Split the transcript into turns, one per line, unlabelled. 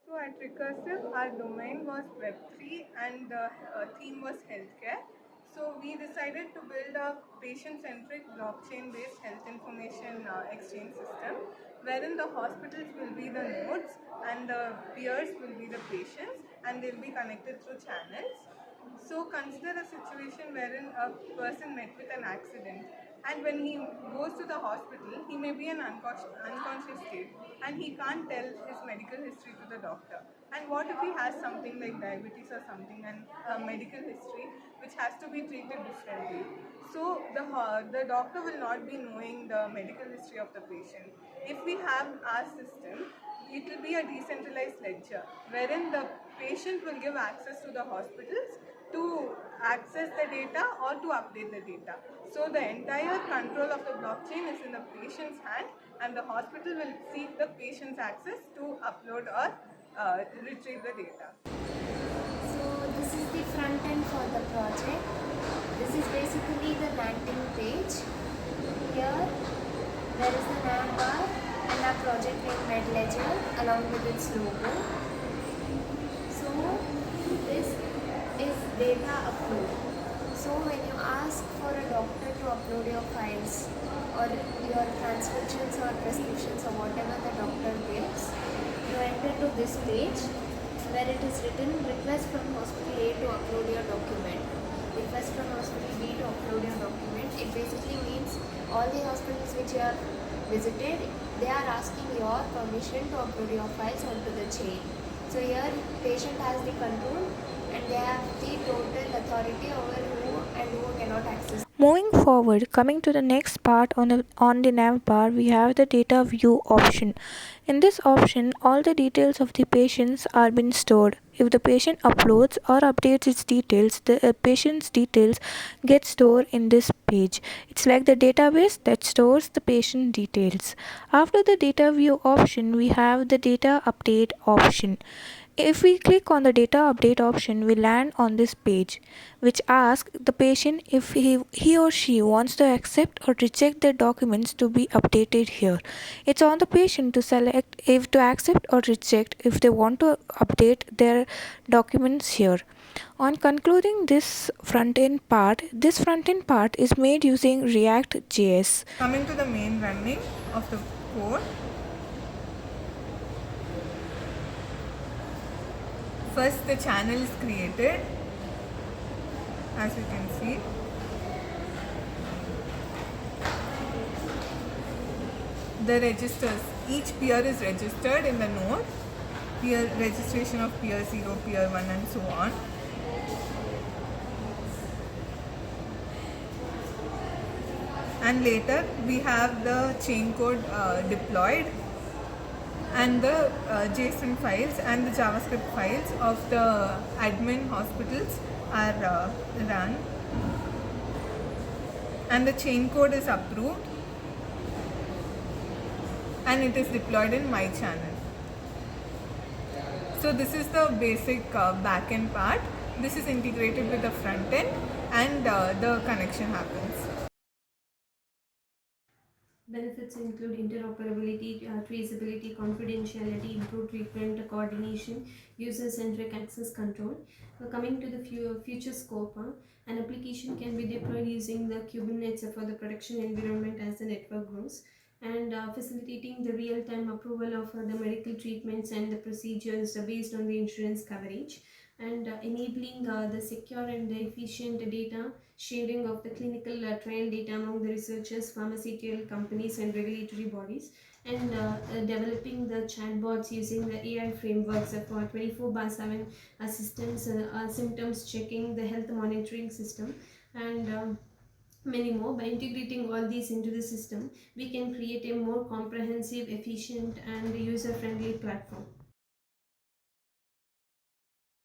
So at Recursive, our domain was Web3 and the theme was healthcare. So we decided to build a patient-centric blockchain-based health information exchange system, wherein the hospitals will be the nodes and the peers will be the patients, and they'll be connected through channels. So consider a situation wherein a person met with an accident, and when he goes to the hospital, he may be in unconscious state and he can't tell his medical history to the doctor. And what if he has something like diabetes or something and a medical history which has to be treated differently? So the doctor will not be knowing the medical history of the patient. If we have our system, it will be a decentralized ledger wherein the patient will give access to the hospitals to access the data or to update the data. So the entire control of the blockchain is in the patient's hand, and the hospital will seek the patient's access to upload or retrieve the data.
So this is the front end for the project. This is basically the landing page. Here there is the nav bar and our project name Medledger along with its logo. So this is data upload. So when you ask for a doctor to upload your files or your transcriptions or prescriptions or whatever the doctor gives, you enter to this page where it is written request from hospital A to upload your document. Request from hospital B to upload your document. It basically means all the hospitals which you have visited, they are asking your permission to upload your files onto the chain. So here patient has the control and they have the total authority over who and who cannot access.
Moving forward, coming to the next part on the nav bar, we have the data view option. In this option, all the details of the patients are being stored. If the patient uploads or updates its details, the patient's details get stored in this page. It's like the database that stores the patient details. After the data view option, we have the data update option. If we click on the data update option, we land on this page, which asks the patient if he or she wants to accept or reject their documents to be updated here. It's on the patient to select if to accept or reject if they want to update their documents here. On concluding this front-end part, is made using React.js.
Coming to the main running of the code, first the channel is created, as you can see. The registers, each peer is registered in the node, peer registration of peer 0, peer 1 and so on. And later we have the chain code deployed, and the JSON files and the JavaScript files of the admin hospitals are run, and the chain code is approved and it is deployed in my channel. So this is the basic backend part. This is integrated with the front end, and the connection happens.
Benefits include interoperability, traceability, confidentiality, improved treatment coordination, user-centric access control. Coming to the future scope, an application can be deployed using the Kubernetes for the production environment as the network grows, and facilitating the real-time approval of the medical treatments and the procedures based on the insurance coverage, and enabling the secure and efficient data sharing of the clinical trial data among the researchers, pharmaceutical companies and regulatory bodies, and developing the chatbots using the AI frameworks for 24/7 assistance, symptoms checking, the health monitoring system, and many more. By integrating all these into the system, we can create a more comprehensive, efficient and user-friendly platform.